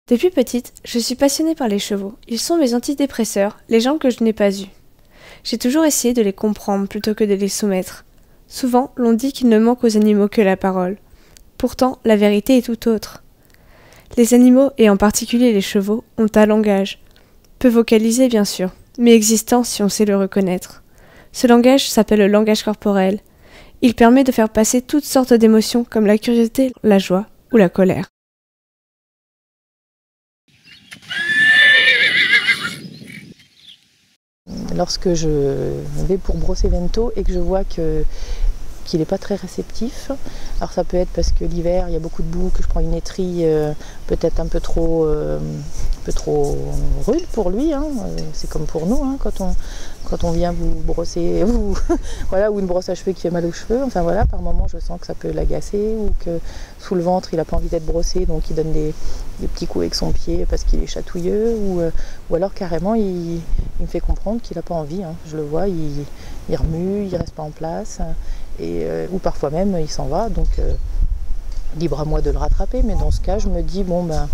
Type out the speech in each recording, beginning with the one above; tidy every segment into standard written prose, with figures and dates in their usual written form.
Depuis petite, je suis passionnée par les chevaux. Ils sont mes antidépresseurs, les gens que je n'ai pas eus. J'ai toujours essayé de les comprendre plutôt que de les soumettre. Souvent, l'on dit qu'il ne manque aux animaux que la parole. Pourtant, la vérité est tout autre. Les animaux, et en particulier les chevaux, ont un langage. Peu vocalisé bien sûr, mais existant si on sait le reconnaître. Ce langage s'appelle le langage corporel. Il permet de faire passer toutes sortes d'émotions comme la curiosité, la joie ou la colère. Lorsque je vais pour brosser Vento et que je vois qu'il n'est pas très réceptif, alors ça peut être parce que l'hiver il y a beaucoup de boue, que je prends une étrie peut-être un peu trop rude pour lui, hein. C'est comme pour nous, hein, quand on vient vous brosser, voilà, ou une brosse à cheveux qui fait mal aux cheveux, enfin voilà, par moment je sens que ça peut l'agacer, ou que sous le ventre il n'a pas envie d'être brossé, donc il donne des petits coups avec son pied parce qu'il est chatouilleux, ou alors carrément il me fait comprendre qu'il n'a pas envie, hein. Je le vois, il remue, il reste pas en place, ou parfois même il s'en va, donc libre à moi de le rattraper, mais dans ce cas je me dis bon ben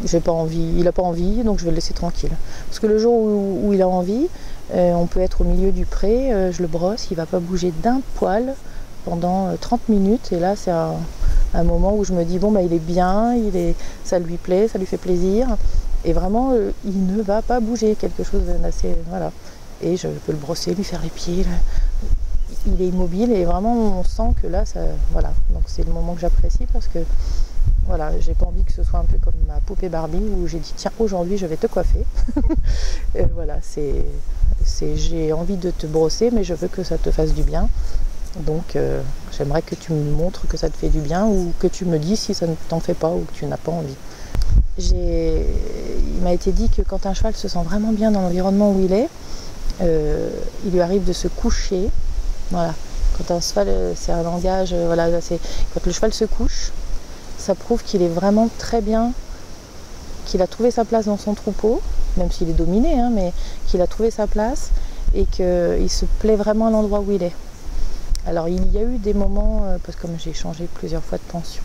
j'ai pas envie, il n'a pas envie, donc je vais le laisser tranquille. Parce que le jour où il a envie, on peut être au milieu du pré, je le brosse, il va pas bouger d'un poil pendant 30 minutes, et là c'est un moment où je me dis bon bah il est bien, ça lui plaît, ça lui fait plaisir, et vraiment il ne va pas bouger, quelque chose d'assez, voilà. Et je peux le brosser, lui faire les pieds, là. Il est immobile et vraiment on sent que là, ça, voilà. Donc c'est le moment que j'apprécie parce que voilà, j'ai pas envie que ce soit un peu comme ma poupée Barbie où j'ai dit tiens aujourd'hui je vais te coiffer. Voilà, j'ai envie de te brosser mais je veux que ça te fasse du bien. Donc j'aimerais que tu me montres que ça te fait du bien ou que tu me dis si ça ne t'en fait pas ou que tu n'as pas envie. Il m'a été dit que quand un cheval se sent vraiment bien dans l'environnement où il est, il lui arrive de se coucher. Voilà. Quand un cheval, c'est un langage, voilà, quand le cheval se couche, ça prouve qu'il est vraiment très bien, qu'il a trouvé sa place dans son troupeau, même s'il est dominé, hein, mais qu'il a trouvé sa place et qu'il se plaît vraiment à l'endroit où il est. Alors il y a eu des moments, parce que comme j'ai changé plusieurs fois de pension,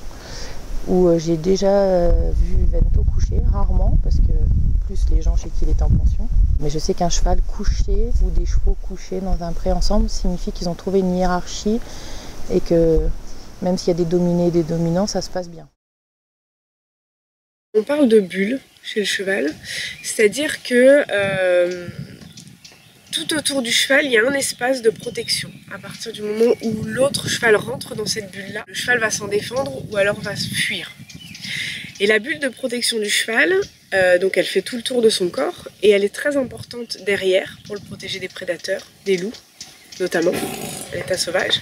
où j'ai déjà vu Vento coucher, rarement, parce que plus les gens chez qui il était en pension. Mais je sais qu'un cheval couché ou des chevaux couchés dans un pré ensemble signifie qu'ils ont trouvé une hiérarchie et que même s'il y a des dominés et des dominants, ça se passe bien. On parle de bulle chez le cheval, c'est-à-dire que tout autour du cheval, il y a un espace de protection. À partir du moment où l'autre cheval rentre dans cette bulle-là, le cheval va s'en défendre ou alors va fuir. Et la bulle de protection du cheval, donc elle fait tout le tour de son corps et elle est très importante derrière pour le protéger des prédateurs, des loups notamment, à l'état sauvage.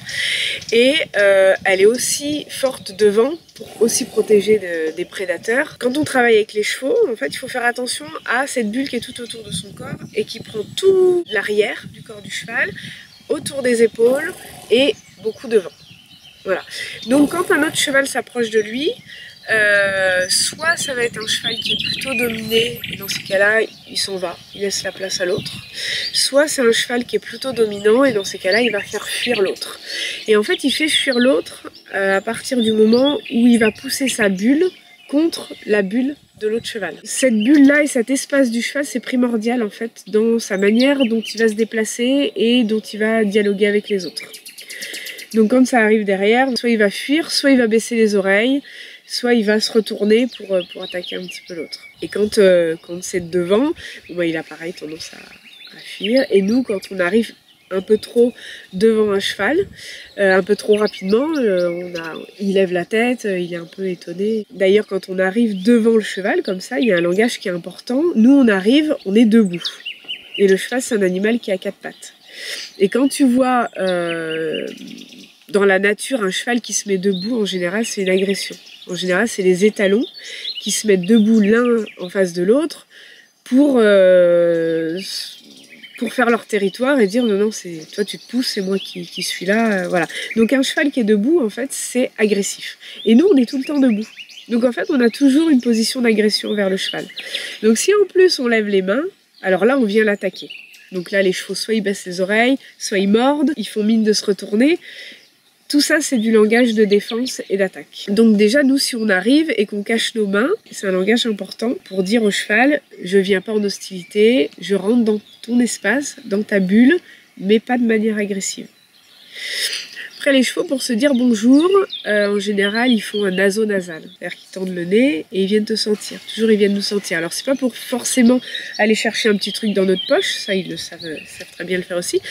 Et elle est aussi forte devant pour aussi protéger des prédateurs. Quand on travaille avec les chevaux, en fait, il faut faire attention à cette bulle qui est tout autour de son corps et qui prend tout l'arrière du corps du cheval, autour des épaules et beaucoup devant. Voilà. Donc quand un autre cheval s'approche de lui, soit ça va être un cheval qui est plutôt dominé, et dans ces cas-là, il s'en va, il laisse la place à l'autre. Soit c'est un cheval qui est plutôt dominant, et dans ces cas-là, il va faire fuir l'autre. Et en fait, il fait fuir l'autre à partir du moment où il va pousser sa bulle contre la bulle de l'autre cheval. Cette bulle-là et cet espace du cheval, c'est primordial en fait dans sa manière dont il va se déplacer et dont il va dialoguer avec les autres. Donc quand ça arrive derrière, soit il va fuir, soit il va baisser les oreilles, soit il va se retourner pour attaquer un petit peu l'autre. Et quand c'est devant, bah, il a pareil tendance à fuir. Et nous, quand on arrive un peu trop devant un cheval, un peu trop rapidement, il lève la tête, il est un peu étonné. D'ailleurs, quand on arrive devant le cheval, comme ça, il y a un langage qui est important. Nous, on arrive, on est debout. Et le cheval, c'est un animal qui a 4 pattes. Et quand tu vois dans la nature un cheval qui se met debout, en général, c'est une agression. En général, c'est les étalons qui se mettent debout l'un en face de l'autre pour faire leur territoire et dire non, c'est toi tu te pousses, c'est moi qui suis là. Voilà. Donc un cheval qui est debout, en fait, c'est agressif. Et nous, on est tout le temps debout. Donc en fait, on a toujours une position d'agression vers le cheval. Donc si en plus on lève les mains, alors là, on vient l'attaquer. Donc là, les chevaux, soit ils baissent les oreilles, soit ils mordent, ils font mine de se retourner. Tout ça, c'est du langage de défense et d'attaque. Donc déjà, nous, si on arrive et qu'on cache nos mains, c'est un langage important pour dire au cheval, je viens pas en hostilité, je rentre dans ton espace, dans ta bulle, mais pas de manière agressive. Après, les chevaux, pour se dire bonjour, en général, ils font un naso-nasal. C'est-à-dire qu'ils tendent le nez et ils viennent te sentir. Toujours, ils viennent nous sentir. Alors, c'est pas pour forcément aller chercher un petit truc dans notre poche. Ça, ils le savent très bien le faire aussi.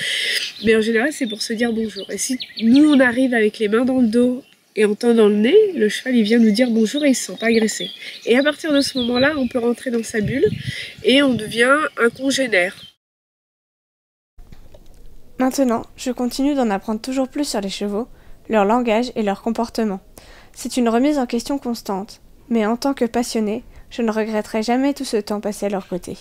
Mais en général, c'est pour se dire bonjour. Et si nous, on arrive avec les mains dans le dos et en tendant le nez, le cheval, il vient nous dire bonjour et il se sent pas agressé. Et à partir de ce moment-là, on peut rentrer dans sa bulle et on devient un congénère. Maintenant, je continue d'en apprendre toujours plus sur les chevaux, leur langage et leur comportement. C'est une remise en question constante, mais en tant que passionnée, je ne regretterai jamais tout ce temps passé à leur côté.